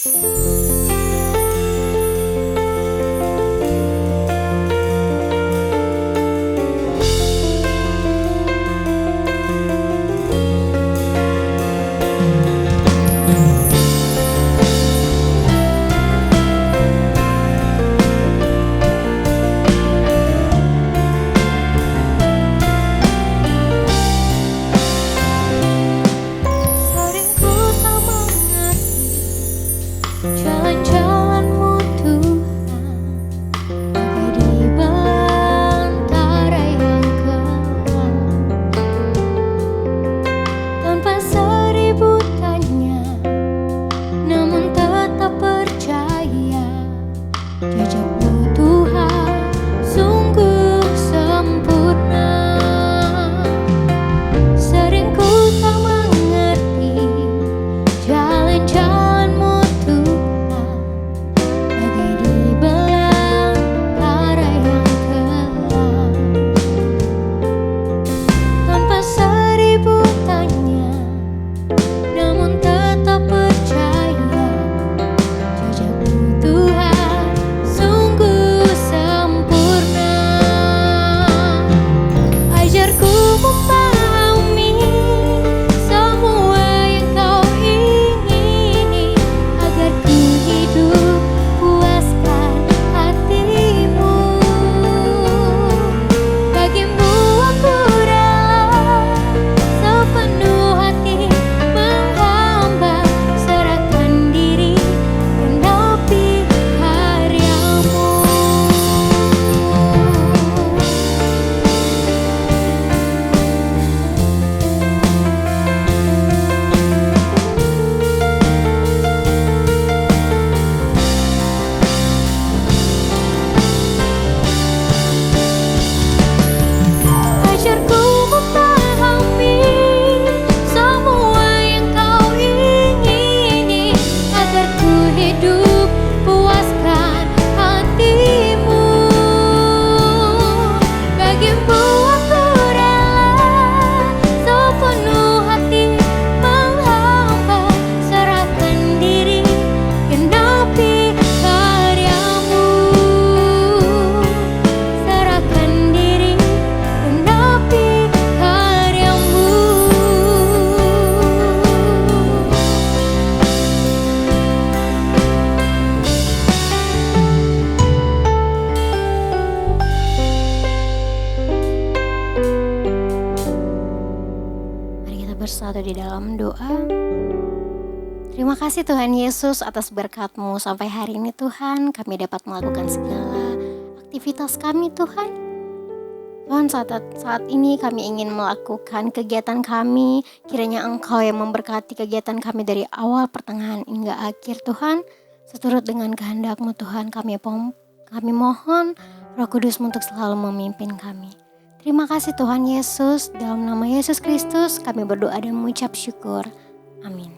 Sering ku tak mengerti jalan-jalanmu Tuhan, tapi di belantara yang gelap. Tanpa seribu tanya, namun tetap percaya, jejakmu Tuhan sungguh sempurna. Sering ku tak mengerti jalan-jalanmu Tuhan, bagai di belantara yang gelap. Tanpa seribu tanya, namun tetap percaya, jejakmu Tuhan sungguh sempurna. Ajarku memahami semua yang kau ingini, agar ku hidup puaskan hatimu. Bagimu aku rela sepenuh hati menghamba, serahkan diri genapi karyamu. Ajarku memahami semua yang kau ingini, agar ku hidup puaskan hatimu. Bagimu aku rela sepenuh hati menghamba, serahkan diri genapi karyamu. Serahkan diri genapi karyamu. Mari kita bersatu di dalam doa. Terima kasih Tuhan Yesus atas berkat-Mu sampai hari ini Tuhan, kami dapat melakukan segala aktivitas kami Tuhan. Tuhan, saat ini kami ingin melakukan kegiatan kami, kiranya Engkau yang memberkati kegiatan kami dari awal, pertengahan hingga akhir Tuhan. Seturut dengan kehendak-Mu Tuhan, kami mohon Roh Kudus-Mu untuk selalu memimpin kami. Terima kasih Tuhan Yesus, dalam nama Yesus Kristus kami berdoa dan mengucap syukur. Amin.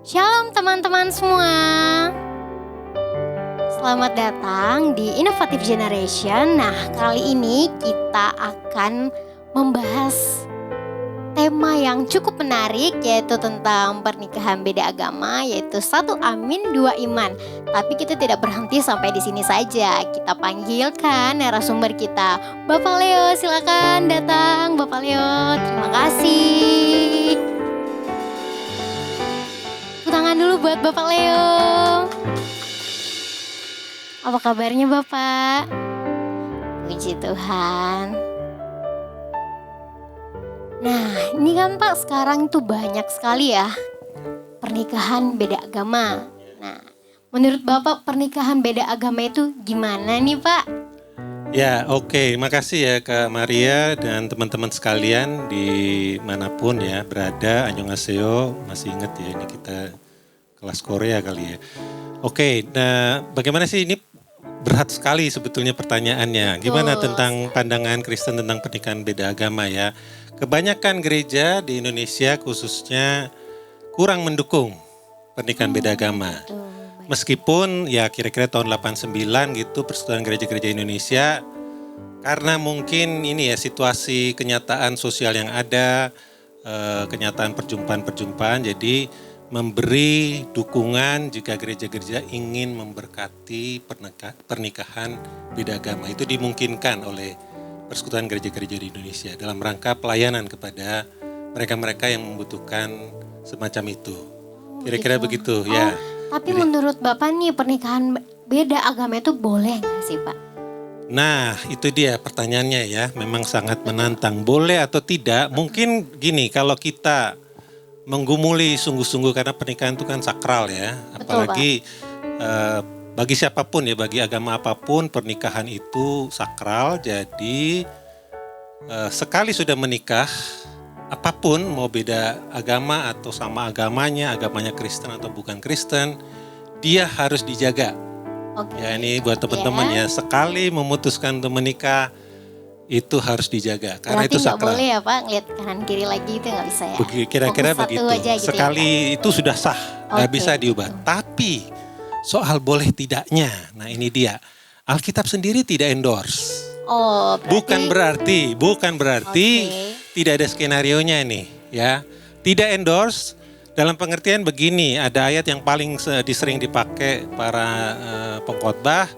Shalom teman-teman semua. Selamat datang di Innovative Generation. Nah, kali ini kita akan membahas tema yang cukup menarik, yaitu tentang pernikahan beda agama, yaitu 1 amin 2 iman. Tapi kita tidak berhenti sampai di sini saja. Kita panggilkan narasumber kita. Bapak Leo, silakan datang Bapak Leo. Terima kasih. Tepuk tangan dulu buat Bapak Leo. Apa kabarnya Bapak? Puji Tuhan. Nah, ini kan Pak sekarang tuh banyak sekali ya pernikahan beda agama. Nah, menurut Bapak pernikahan beda agama itu gimana nih Pak? Ya, oke. Makasih ya Kak Maria dan teman-teman sekalian dimanapun ya berada. Annyeonghaseyo, masih ingat ya ini kita kelas Korea kali ya. Oke, nah bagaimana sih ini berat sekali sebetulnya pertanyaannya. Gimana tentang pandangan Kristen tentang pernikahan beda agama ya? Kebanyakan gereja di Indonesia khususnya kurang mendukung pernikahan beda agama. Meskipun ya kira-kira tahun 89 gitu Persekutuan Gereja-Gereja Indonesia, karena mungkin ini ya situasi kenyataan sosial yang ada, kenyataan perjumpaan-perjumpaan, jadi memberi dukungan jika gereja-gereja ingin memberkati pernikahan beda agama. Itu dimungkinkan oleh Persekutuan Gereja-Gereja di Indonesia dalam rangka pelayanan kepada mereka-mereka yang membutuhkan semacam itu. Kira-kira begitu ya. Tapi menurut Bapak nih pernikahan beda agama itu boleh nggak sih Pak? Nah itu dia pertanyaannya ya, memang sangat menantang. Boleh atau tidak, mungkin gini, kalau kita menggumuli sungguh-sungguh karena pernikahan itu kan sakral ya. Betul, Apalagi bagi siapapun ya, bagi agama apapun pernikahan itu sakral. Jadi sekali sudah menikah, apapun mau beda agama atau sama agamanya Kristen atau bukan Kristen, dia harus dijaga. Oke. Ya ini buat teman-teman ya, sekali memutuskan untuk menikah itu harus dijaga karena Berarti itu nggak sakral. boleh ya Pak ngeliat kanan kiri lagi itu nggak bisa ya? Kira-kira Fokus satu begitu. aja gitu Sekali ya, itu sudah sah, nggak Oke, bisa diubah. gitu. Tapi soal boleh tidaknya, nah ini dia. Alkitab sendiri tidak endorse. Oh berarti. Bukan berarti Oke. tidak ada skenarionya nih ya. Tidak endorse dalam pengertian begini, ada ayat yang paling sering dipakai para pengkhotbah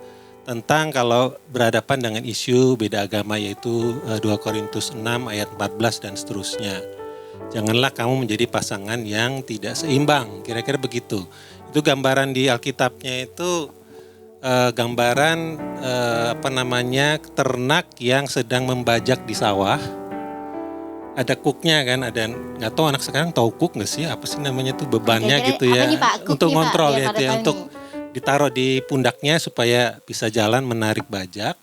tentang kalau berhadapan dengan isu beda agama, yaitu 2 Korintus 6 ayat 14 dan seterusnya. Janganlah kamu menjadi pasangan yang tidak seimbang, kira-kira begitu. Itu gambaran di Alkitabnya itu gambaran ternak yang sedang membajak di sawah. Ada cooknya kan, ada nggak tahu anak sekarang tahu cook nggak sih, apa sih namanya tuh bebannya Kira-kira gitu ya, apa nih, Pak? Cook untuk nih, Pak, ngontrol biar ya pada itu ya, tahu untuk nih. ditaruh di pundaknya supaya bisa jalan menarik bajak.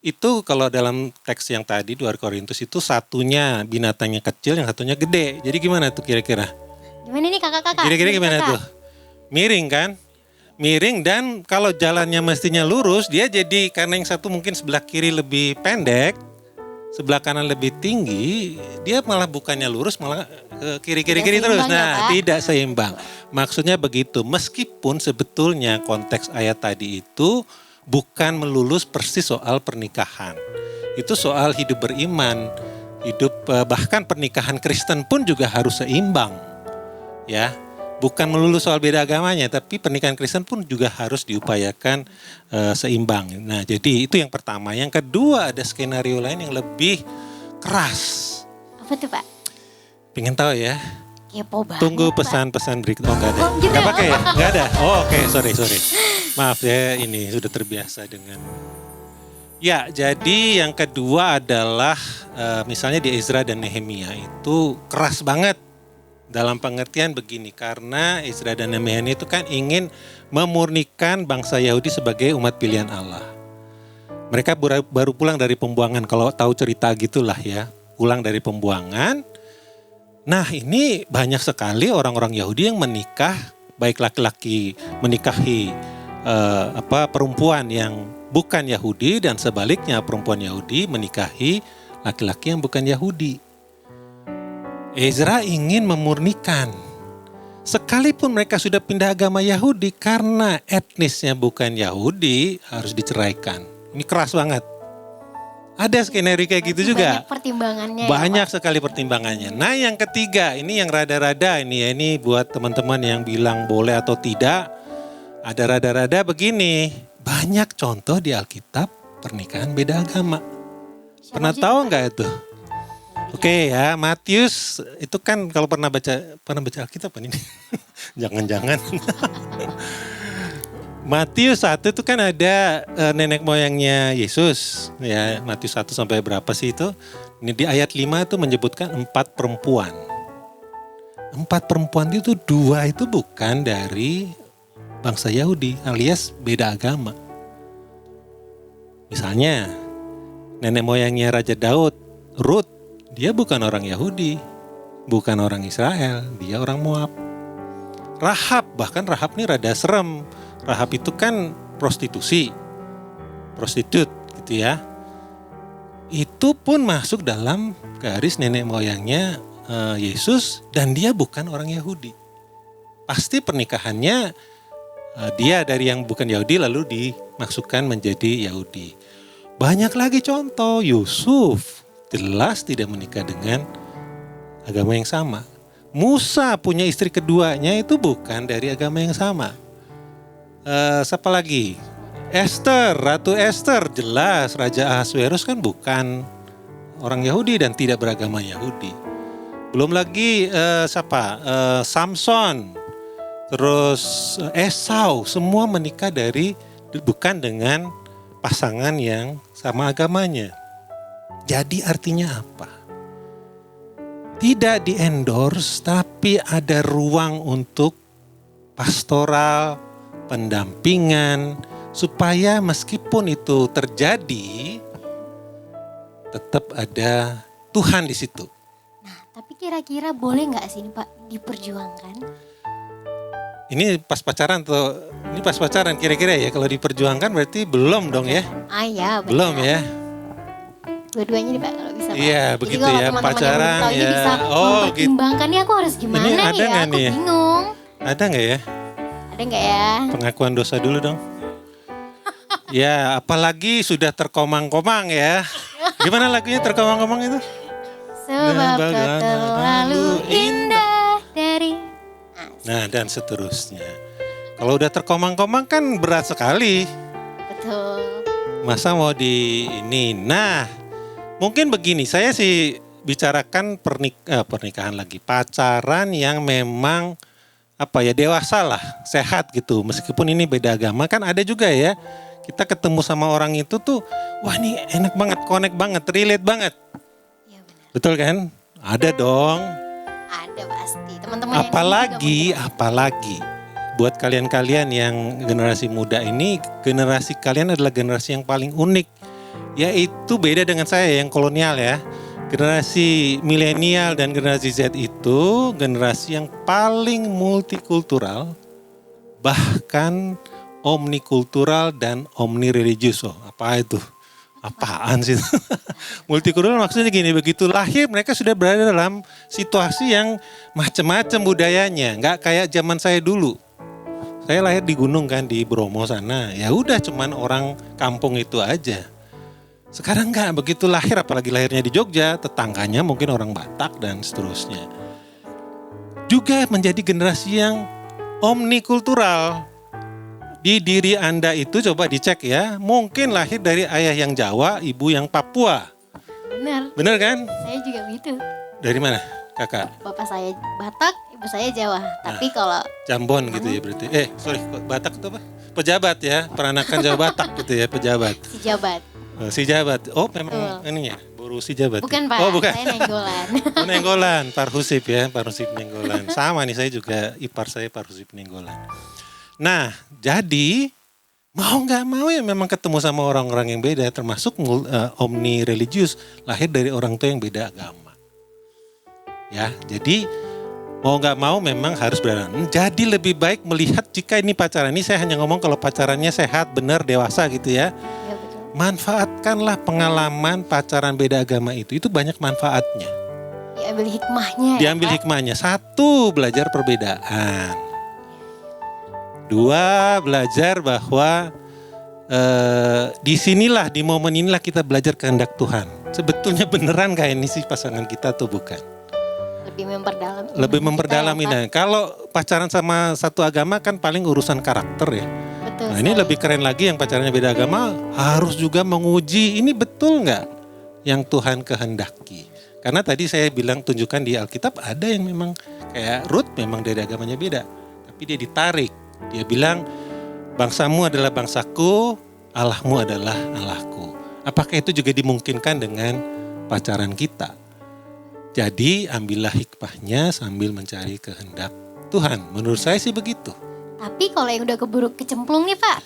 Itu kalau dalam teks yang tadi 2 Korintus itu satunya binatangnya kecil, yang satunya gede. Jadi gimana tuh kira-kira? Gimana nih kakak-kakak? Kira-kira Nih, gimana kakak. tuh? Miring kan? Miring, dan kalau jalannya mestinya lurus, dia jadi karena yang satu mungkin sebelah kiri lebih pendek, sebelah kanan lebih tinggi, dia malah bukannya lurus, malah kiri-kiri Tidak terus. seimbang ya, Nah, Pak? tidak seimbang. Maksudnya begitu, meskipun sebetulnya konteks ayat tadi itu bukan melulus persis soal pernikahan. Itu soal hidup beriman, hidup bahkan pernikahan Kristen pun juga harus seimbang. Ya. Bukan melulu soal beda agamanya, tapi pernikahan Kristen pun juga harus diupayakan seimbang. Nah, jadi itu yang pertama. Yang kedua, ada skenario lain yang lebih keras. Apa tuh Pak? Pengen tahu ya? Kepo banget. Tunggu Pak. pesan-pesan berikut. Oh, enggak ada. Oh, gitu Enggak ya? pakai ya? Enggak ada. Oh, oke, sorry. Maaf ya, ini sudah terbiasa dengan. Ya, jadi yang kedua adalah misalnya di Ezra dan Nehemia itu keras banget. Dalam pengertian begini, karena Ezra dan Nehemia itu kan ingin memurnikan bangsa Yahudi sebagai umat pilihan Allah. Mereka baru pulang dari pembuangan, kalau tahu cerita gitulah ya, pulang dari pembuangan. Nah ini banyak sekali orang-orang Yahudi yang menikah, baik laki-laki menikahi perempuan yang bukan Yahudi, dan sebaliknya perempuan Yahudi menikahi laki-laki yang bukan Yahudi. Ezra ingin memurnikan. Sekalipun mereka sudah pindah agama Yahudi, karena etnisnya bukan Yahudi, harus diceraikan. Ini keras banget. Ada skenario kayak gitu juga. Banyak pertimbangannya. Banyak Ya, sekali pertimbangannya. Nah yang ketiga, ini yang rada-rada ini ya. Ini buat teman-teman yang bilang boleh atau tidak. Ada rada-rada begini. Banyak contoh di Alkitab pernikahan beda agama. Pernah tahu nggak itu? Oke ya, Matius itu kan kalau pernah baca Alkitab kan ini. Jangan-jangan. Matius 1 itu kan ada nenek moyangnya Yesus. Ya, Matius 1 sampai berapa sih itu? Ini di ayat 5 itu menyebutkan 4 perempuan. 4 perempuan itu 2 itu bukan dari bangsa Yahudi, alias beda agama. Misalnya nenek moyangnya Raja Daud, Ruth, dia bukan orang Yahudi, bukan orang Israel, dia orang Moab. Rahab, bahkan Rahab ini rada serem. Rahab itu kan prostitut gitu ya. Itu pun masuk dalam garis nenek moyangnya Yesus, dan dia bukan orang Yahudi. Pasti pernikahannya dia dari yang bukan Yahudi lalu dimasukkan menjadi Yahudi. Banyak lagi contoh, Yusuf jelas tidak menikah dengan agama yang sama. Musa punya istri keduanya itu bukan dari agama yang sama. Siapa lagi? Esther, Ratu Esther, jelas Raja Ahasverus kan bukan orang Yahudi dan tidak beragama Yahudi. Belum lagi siapa? Samson, terus Esau, semua menikah bukan dengan pasangan yang sama agamanya. Jadi artinya apa? Tidak di-endorse, tapi ada ruang untuk pastoral, pendampingan, supaya meskipun itu terjadi, tetap ada Tuhan di situ. Nah, tapi kira-kira boleh nggak sih ini Pak diperjuangkan? Ini pas pacaran kira-kira ya, kalau diperjuangkan berarti belum dong ya? Ya, benar. Belum ya? Dua-duanya nih Pak kalau bisa Pak. Iya, Jadi begitu kalau ya, teman-teman yang pacaran belum tahu ini ya. bisa mempertimbangkan nih aku harus gimana Ini nih ada ya, nggak aku nih ya? bingung. Ada nggak ya? Ada nggak ya? Pengakuan dosa dulu dong. Ya, apalagi sudah terkomang-komang ya. Gimana lagunya terkomang-komang itu? Sebab kau terlalu indah dari... Nah, dan seterusnya. Kalau udah terkomang-komang kan berat sekali. Betul. Masa mau ini. Nah, mungkin begini, saya sih bicarakan pernikahan lagi. Pacaran yang memang dewasa lah, sehat gitu. Meskipun ini beda agama kan ada juga ya. Kita ketemu sama orang itu tuh, wah ini enak banget, connect banget, relate banget. Ya benar. Betul kan? Ada dong. Ada pasti. Teman-teman Apalagi buat kalian-kalian yang generasi muda ini, generasi kalian adalah generasi yang paling unik. Yaitu beda dengan saya yang kolonial ya. Generasi milenial dan generasi Z itu generasi yang paling multikultural, bahkan omnikultural dan omnireligius. Oh, apa itu? Apaan sih? Multikultural maksudnya gini, begitu lahir mereka sudah berada dalam situasi yang macam-macam budayanya, nggak kayak zaman saya dulu. Saya lahir di gunung kan, di Bromo sana. Ya udah cuman orang kampung itu aja. Sekarang enggak, begitu lahir apalagi lahirnya di Jogja, tetangganya mungkin orang Batak dan seterusnya. Juga menjadi generasi yang omnikultural. Di diri Anda itu coba dicek ya, mungkin lahir dari ayah yang Jawa, ibu yang Papua. Benar. Benar kan? Saya juga begitu. Dari mana kakak? Bapak saya Batak, ibu saya Jawa. Tapi kalau Jambon gitu ya berarti. Batak itu apa? Pejabat ya, peranakan Jawa Batak gitu ya, pejabat. si Jabat. Si Jabat. Oh memang ininya, boru si Jabat. Bukan Pak, oh, bukan. saya Nenggolan. Nenggolan, Parhusip ya, Parhusip Nenggolan. Sama nih saya juga, ipar saya Parhusip Nenggolan. Nah, jadi mau nggak mau ya memang ketemu sama orang-orang yang beda, termasuk omni religius, lahir dari orang tua yang beda agama. Ya, jadi mau nggak mau memang harus berani. Jadi lebih baik melihat jika ini pacaran, ini saya hanya ngomong kalau pacarannya sehat, benar, dewasa gitu ya. Ya betul. Manfaatkanlah pengalaman pacaran beda agama itu banyak manfaatnya. Diambil hikmahnya. Diambil hikmahnya. 1, belajar perbedaan. 2, belajar bahwa disinilah, di momen inilah kita belajar kehendak Tuhan. Sebetulnya beneran kayak ini sih pasangan kita atau bukan? Lebih memperdalam ini. Kalau pacaran sama satu agama kan paling urusan karakter ya. Betul. Nah ini lebih keren lagi yang pacarannya beda agama harus juga menguji ini betul nggak yang Tuhan kehendaki. Karena tadi saya bilang tunjukkan di Alkitab ada yang memang kayak Ruth memang dari agamanya beda. Tapi dia ditarik. Dia bilang bangsamu adalah bangsaku, Allahmu adalah Allahku. Apakah itu juga dimungkinkan dengan pacaran kita? Jadi ambillah hikmahnya sambil mencari kehendak Tuhan. Menurut saya sih begitu. Tapi kalau yang udah keburu kecemplung nih Pak,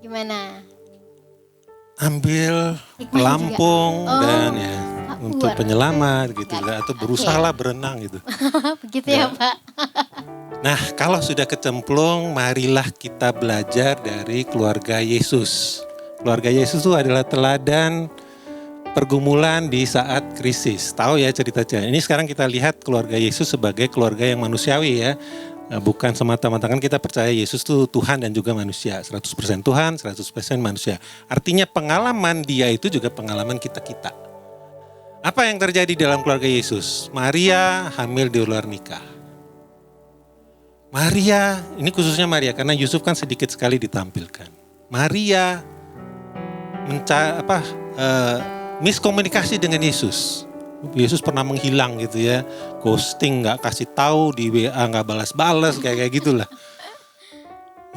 gimana? Ambil pelampung dan ya untuk penyelamat gitu lah, atau berusahalah berenang gitu. Begitu ya Pak. Nah kalau sudah kecemplung, marilah kita belajar dari keluarga Yesus. Keluarga Yesus itu adalah teladan pergumulan di saat krisis. Tahu ya ceritanya. Ini sekarang kita lihat keluarga Yesus sebagai keluarga yang manusiawi ya. Bukan semata-mata kan kita percaya Yesus itu Tuhan dan juga manusia. 100% Tuhan, 100% manusia. Artinya pengalaman dia itu juga pengalaman kita-kita. Apa yang terjadi dalam keluarga Yesus? Maria hamil di luar nikah. Maria, ini khususnya Maria karena Yusuf kan sedikit sekali ditampilkan. Maria miskomunikasi dengan Yesus. Yesus pernah menghilang gitu ya, ghosting, nggak kasih tahu, di WA nggak balas-balas kayak gitulah.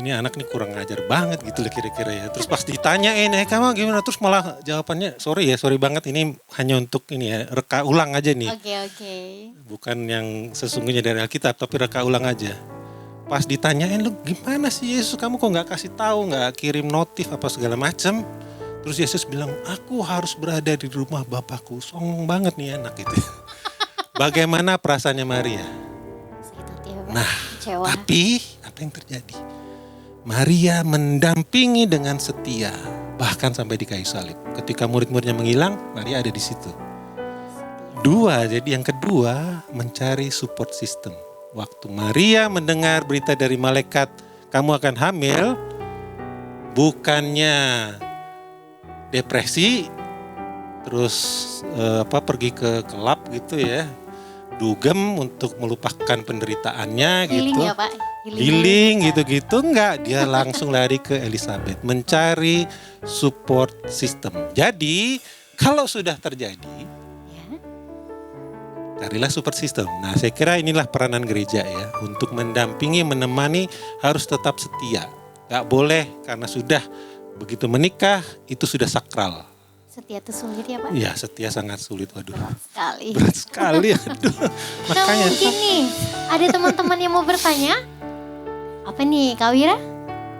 Ini anak nih kurang ngajar banget gitu lah kira-kira ya. Terus pas ditanyain, kamu gimana? Terus malah jawabannya, sorry banget ini hanya untuk ini ya, reka ulang aja nih. Oke. Bukan yang sesungguhnya dari Alkitab, tapi reka ulang aja. Pas ditanyain, lu gimana sih Yesus, kamu kok nggak kasih tahu, nggak kirim notif apa segala macam. Terus Yesus bilang, aku harus berada di rumah Bapakku. Songong banget nih anak itu. Bagaimana perasaannya Maria? Nah, tapi apa yang terjadi? Maria mendampingi dengan setia, bahkan sampai di kayu salib. Ketika murid-muridnya menghilang, Maria ada di situ. Jadi yang kedua, mencari support system. Waktu Maria mendengar berita dari malaikat, kamu akan hamil, bukannya depresi, terus pergi ke kelab gitu ya, dugem untuk melupakan penderitaannya gitu. Healing ya Pak? Healing gitu-gitu enggak, dia langsung lari ke Elizabeth mencari support system. Jadi kalau sudah terjadi, carilah support system. Nah, saya kira inilah peranan gereja ya, untuk mendampingi, menemani, harus tetap setia. Gak boleh karena sudah begitu menikah itu sudah sakral. Setia itu sulit ya Pak? Iya, setia sangat sulit. Waduh. Berat sekali. Aduh. Nah mungkin nih ada teman-teman yang mau bertanya. Apa nih Kak Wira?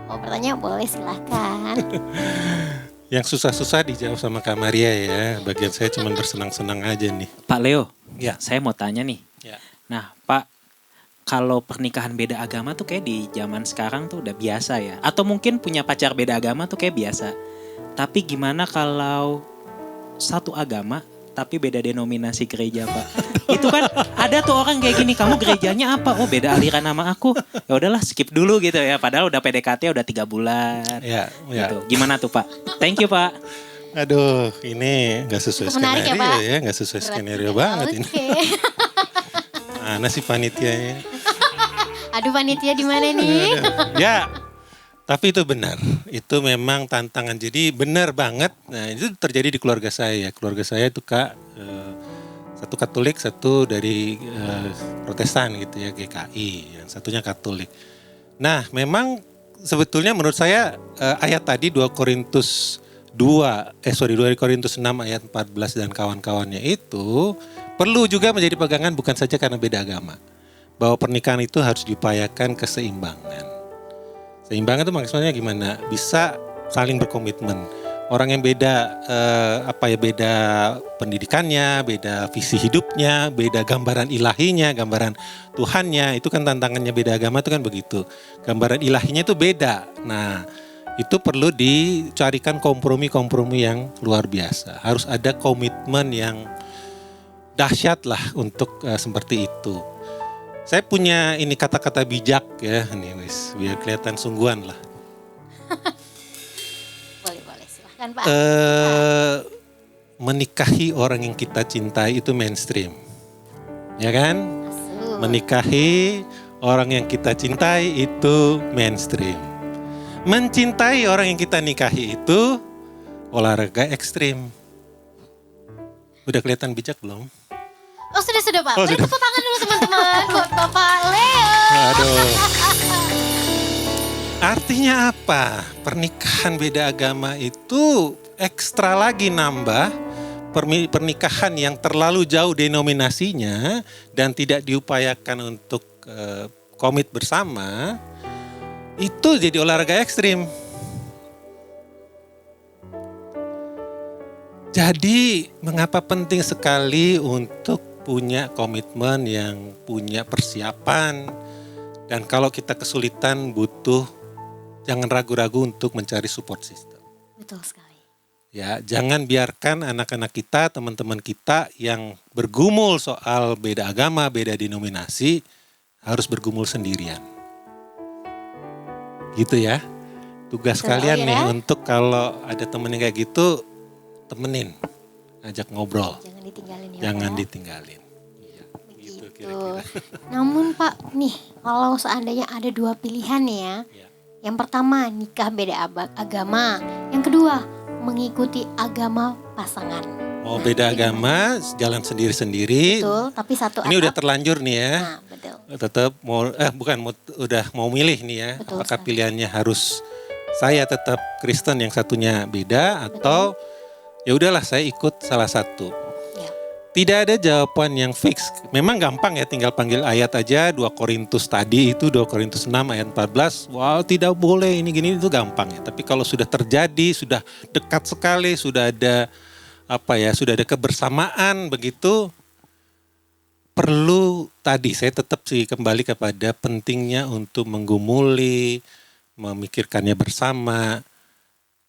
Mau bertanya boleh silahkan. Yang susah-susah dijawab sama Kak Maria ya. Bagian saya cuma bersenang-senang aja nih. Pak Leo, ya. Saya mau tanya nih. Ya. Nah Pak, kalau pernikahan beda agama tuh kayak di zaman sekarang tuh udah biasa ya. Atau mungkin punya pacar beda agama tuh kayak biasa. Tapi gimana kalau satu agama tapi beda denominasi gereja Pak? Itu kan ada tuh orang kayak gini, kamu gerejanya apa? Oh beda aliran sama aku. Ya udahlah skip dulu gitu ya. Padahal udah PDKT udah 3 bulan. Ya. Gitu. Gimana tuh Pak? Thank you Pak. Aduh, ini gak sesuai skenario ya, gak sesuai skenario banget ini. Mana sih panitianya? Aduh panitia di mana nih? Ya, tapi itu benar. Itu memang tantangan. Jadi benar banget. Nah itu terjadi di keluarga saya. Keluarga saya itu satu Katolik, satu dari Protestan gitu ya, GKI. Yang satunya Katolik. Nah memang sebetulnya menurut saya ayat tadi 2 Korintus 6 ayat 14 dan kawan-kawannya itu perlu juga menjadi pegangan, bukan saja karena beda agama. Bahwa pernikahan itu harus diupayakan keseimbangan. Seimbangan itu maksudnya gimana? Bisa saling berkomitmen. Orang yang beda beda pendidikannya, beda visi hidupnya, beda gambaran ilahinya, gambaran Tuhannya, itu kan tantangannya beda agama itu kan begitu. Gambaran ilahinya itu beda. Nah, itu perlu dicarikan kompromi-kompromi yang luar biasa. Harus ada komitmen yang dahsyat lah untuk seperti itu. Saya punya ini kata-kata bijak ya, nih wis, biar kelihatan sungguhan lah. Boleh silahkan Pak. Menikahi orang yang kita cintai itu mainstream, ya kan? Masuk. Menikahi orang yang kita cintai itu mainstream. Mencintai orang yang kita nikahi itu olahraga ekstrim. Udah kelihatan bijak belum? Oh sudah Pak. Oh, Boleh sudah. tepuk tangan dulu teman-teman buat Bapak Leo. Aduh. Artinya apa? Pernikahan beda agama itu ekstra lagi nambah pernikahan yang terlalu jauh denominasinya dan tidak diupayakan untuk komit bersama, itu jadi olahraga ekstrim. Jadi mengapa penting sekali untuk punya komitmen yang punya persiapan, dan kalau kita kesulitan butuh, jangan ragu-ragu untuk mencari support system. Betul sekali. Ya, jangan biarkan anak-anak kita, teman-teman kita yang bergumul soal beda agama, beda denominasi, harus bergumul sendirian. Gitu ya. Tugas Betul, kalian nih ya. untuk kalau ada temen yang kayak gitu, temenin, ajak ngobrol. Jangan ditinggalin ya. Jangan Pak. ditinggalin. Iya, gitu kira-kira? Namun Pak, nih kalau seandainya ada dua pilihan nih ya. Ya. Yang pertama nikah beda agama. Yang kedua mengikuti agama pasangan. Mau beda agama, jalan sendiri-sendiri. Betul, tapi satu Ini udah atap. terlanjur nih ya. Nah, betul. Tetap mau udah mau milih nih ya. Betul Apakah sekali. pilihannya harus saya tetap Kristen yang satunya beda atau ya udahlah saya ikut salah satu. Ya. Tidak ada jawaban yang fix. Memang gampang ya, tinggal panggil ayat aja. 2 Korintus tadi itu 2 Korintus 6 ayat 14. Wow, tidak boleh ini gini, itu gampang ya. Tapi kalau sudah terjadi, sudah dekat sekali, sudah ada sudah ada kebersamaan begitu, perlu tadi saya tetap sih kembali kepada pentingnya untuk menggumuli, memikirkannya bersama.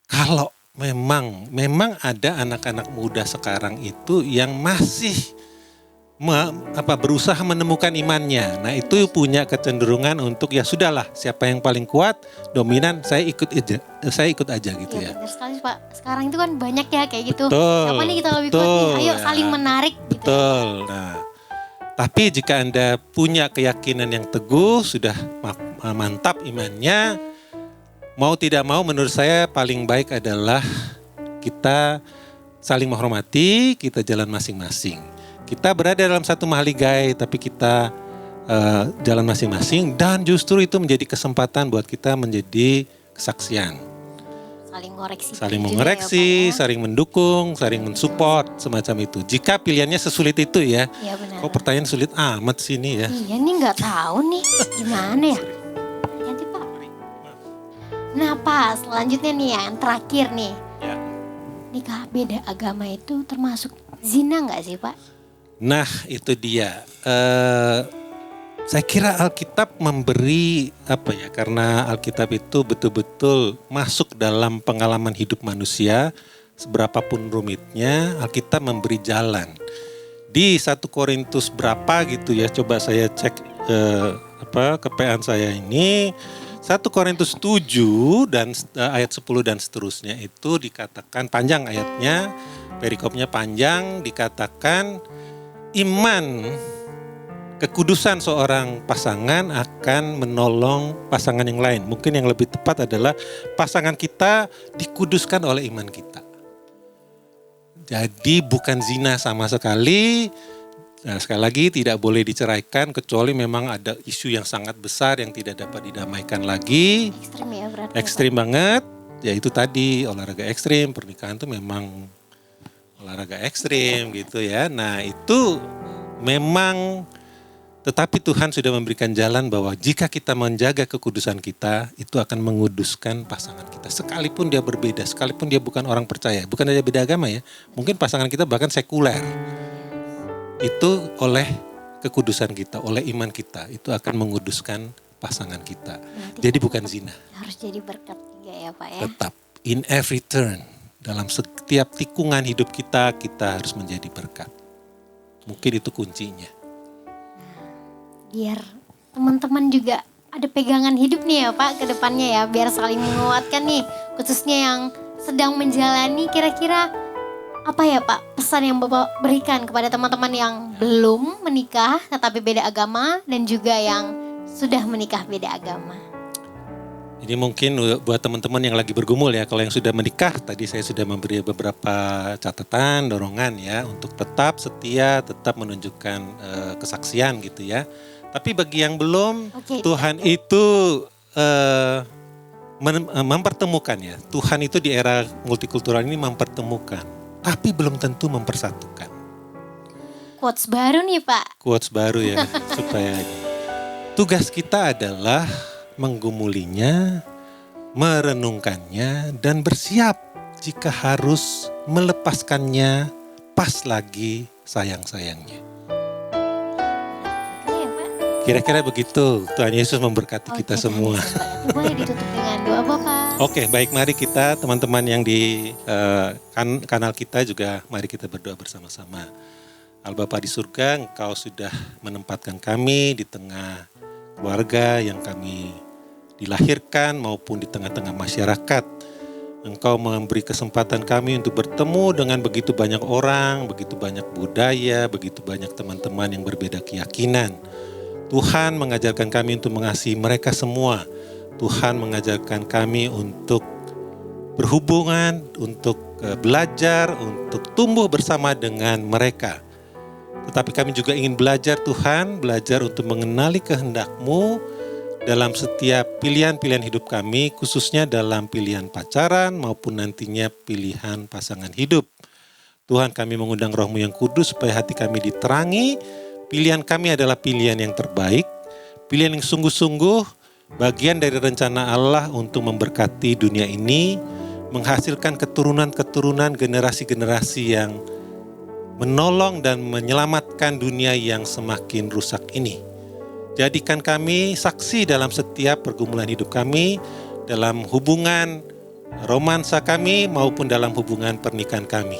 Kalau memang ada anak-anak muda sekarang itu yang masih berusaha menemukan imannya. Nah, itu punya kecenderungan untuk ya sudahlah, siapa yang paling kuat, dominan, saya ikut aja gitu Iya ya. benar sekali Pak. Sekarang itu kan banyak ya kayak gitu. Betul, Siapa nih kita lebih kuat nih? betul, Ayo ya. saling menarik gitu. Betul. Nah, tapi jika Anda punya keyakinan yang teguh, sudah mantap imannya, mau tidak mau menurut saya paling baik adalah kita saling menghormati, kita jalan masing-masing. Kita berada dalam satu mahligai, tapi kita jalan masing-masing, dan justru itu menjadi kesempatan buat kita menjadi kesaksian. Saling ngoreksi. Saling juga mengoreksi, ya, Pak, saling mendukung, saling mensupport, semacam itu. Jika pilihannya sesulit itu ya. ya. Iya benar. Kok pertanyaan sulit amat sini ya. Iya nih nggak tahu nih gimana ya. Nanti Pak. Nah Pak, selanjutnya nih ya, yang terakhir nih. Ya. Nikah beda agama itu termasuk zina nggak sih Pak? Nah itu dia. Saya kira Alkitab memberi karena Alkitab itu betul-betul masuk dalam pengalaman hidup manusia, seberapapun rumitnya, Alkitab memberi jalan. Di 1 Korintus berapa gitu ya, coba saya cek kepean saya ini. 1 Korintus 7 dan ayat 10 dan seterusnya itu dikatakan panjang ayatnya, perikopnya panjang, dikatakan iman, kekudusan seorang pasangan akan menolong pasangan yang lain. Mungkin yang lebih tepat adalah pasangan kita dikuduskan oleh iman kita. Jadi bukan zina sama sekali. Nah, sekali lagi tidak boleh diceraikan kecuali memang ada isu yang sangat besar yang tidak dapat didamaikan lagi. Ekstrim ya berarti. Ekstrim banget. Ya itu tadi olahraga ekstrim, pernikahan itu memang olahraga ekstrim gitu ya. Nah itu memang, tetapi Tuhan sudah memberikan jalan bahwa jika kita menjaga kekudusan kita, itu akan menguduskan pasangan kita. Sekalipun dia berbeda, sekalipun dia bukan orang percaya, bukan aja beda agama ya. Mungkin pasangan kita bahkan sekuler. Itu oleh kekudusan kita, oleh iman kita, itu akan menguduskan pasangan kita. Jadi bukan zina. Harus jadi berkat juga ya Pak ya. Tetap, in every turn, dalam setiap tikungan hidup kita, kita harus menjadi berkat. Mungkin itu kuncinya. Biar teman-teman juga ada pegangan hidup nih ya Pak ke depannya ya. Biar saling menguatkan nih, khususnya yang sedang menjalani. Kira-kira apa ya Pak pesan yang Bapak berikan kepada teman-teman yang belum menikah tetapi beda agama dan juga yang sudah menikah beda agama? Ini mungkin buat teman-teman yang lagi bergumul ya, kalau yang sudah menikah tadi saya sudah memberi beberapa catatan, dorongan ya untuk tetap setia, tetap menunjukkan kesaksian gitu ya. Tapi bagi yang belum, Oke. Tuhan itu mempertemukan ya. Tuhan itu di era multikultural ini mempertemukan, tapi belum tentu mempersatukan. Quotes baru nih Pak. Quotes baru ya, supaya tugas kita adalah menggumulinya, merenungkannya, dan bersiap jika harus melepaskannya pas lagi sayang-sayangnya. Oke ya Pak. Kira-kira begitu. Tuhan Yesus memberkati kita Oke, semua. Tuhan Yesus berkati. Boleh ditutup dengan doa Bapak. Oke, baik, mari kita teman-teman yang di kanal kita juga mari kita berdoa bersama-sama. Al-Bapa di surga, Engkau sudah menempatkan kami di tengah keluarga yang kami dilahirkan maupun di tengah-tengah masyarakat. Engkau memberi kesempatan kami untuk bertemu dengan begitu banyak orang, begitu banyak budaya, begitu banyak teman-teman yang berbeda keyakinan. Tuhan mengajarkan kami untuk mengasihi mereka semua. Tuhan mengajarkan kami untuk berhubungan, untuk belajar, untuk tumbuh bersama dengan mereka. Tetapi kami juga ingin belajar Tuhan, belajar untuk mengenali kehendak-Mu dalam setiap pilihan-pilihan hidup kami, khususnya dalam pilihan pacaran maupun nantinya pilihan pasangan hidup. Tuhan, kami mengundang Roh-Mu yang kudus supaya hati kami diterangi. Pilihan kami adalah pilihan yang terbaik, pilihan yang sungguh-sungguh, bagian dari rencana Allah untuk memberkati dunia ini, menghasilkan keturunan-keturunan generasi-generasi yang menolong dan menyelamatkan dunia yang semakin rusak ini. Jadikan kami saksi dalam setiap pergumulan hidup kami, dalam hubungan romansa kami maupun dalam hubungan pernikahan kami.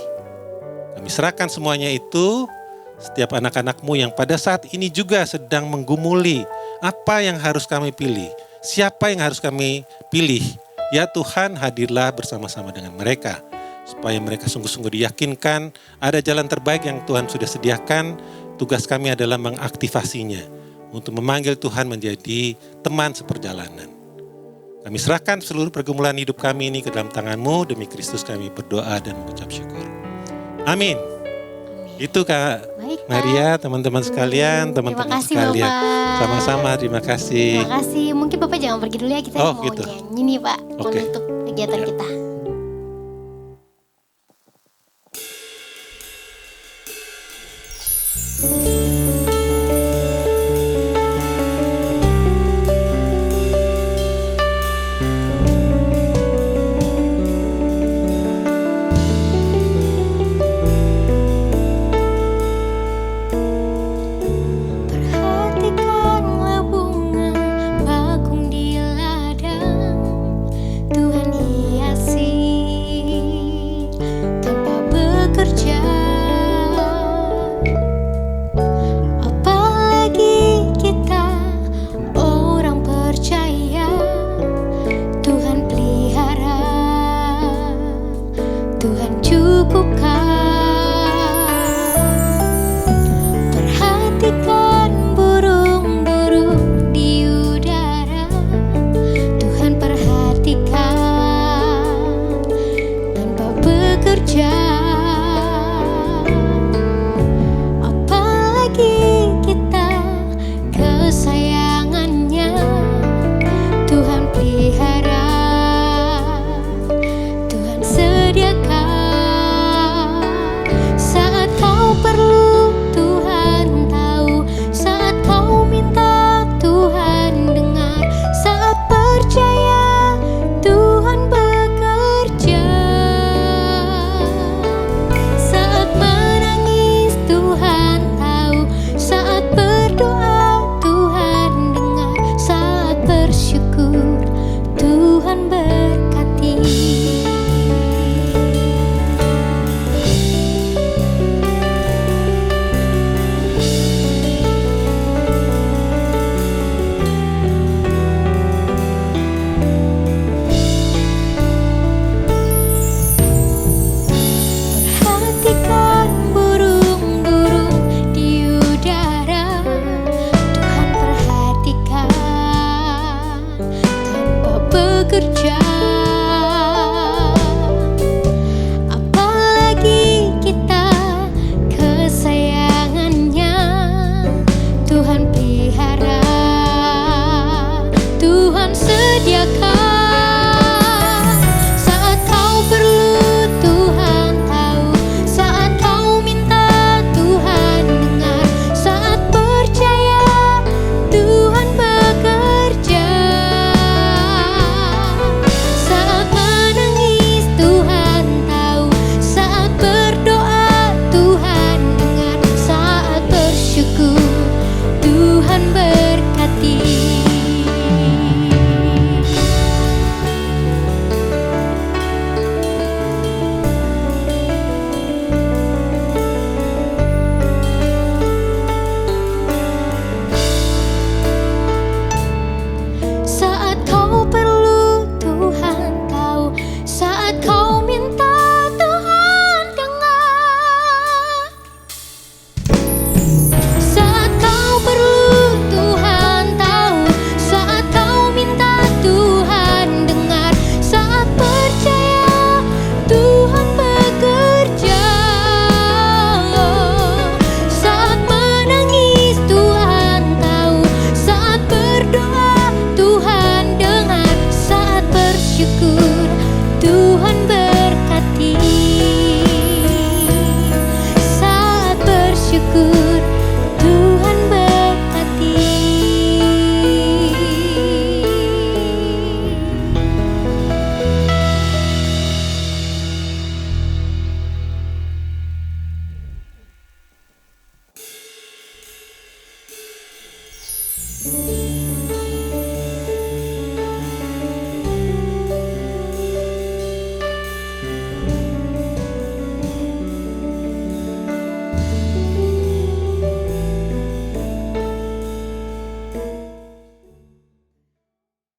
Kami serahkan semuanya itu, setiap anak-anak-Mu yang pada saat ini juga sedang menggumuli apa yang harus kami pilih, siapa yang harus kami pilih. Ya Tuhan, hadirlah bersama-sama dengan mereka, supaya mereka sungguh-sungguh diyakinkan ada jalan terbaik yang Tuhan sudah sediakan. Tugas kami adalah mengaktifasinya untuk memanggil Tuhan menjadi teman seperjalanan. Kami serahkan seluruh pergumulan hidup kami ini ke dalam tangan-Mu. Demi Kristus kami berdoa dan mengucap syukur. Amin. Itu Kak Baik, Kak. Maria, teman-teman sekalian, teman-teman kasih, sekalian. Bapak. Sama-sama, terima kasih. Terima kasih. Mungkin Bapak jangan pergi dulu ya, kita Oh, mau gitu. nyanyi nih Pak Oke. untuk kegiatan kita.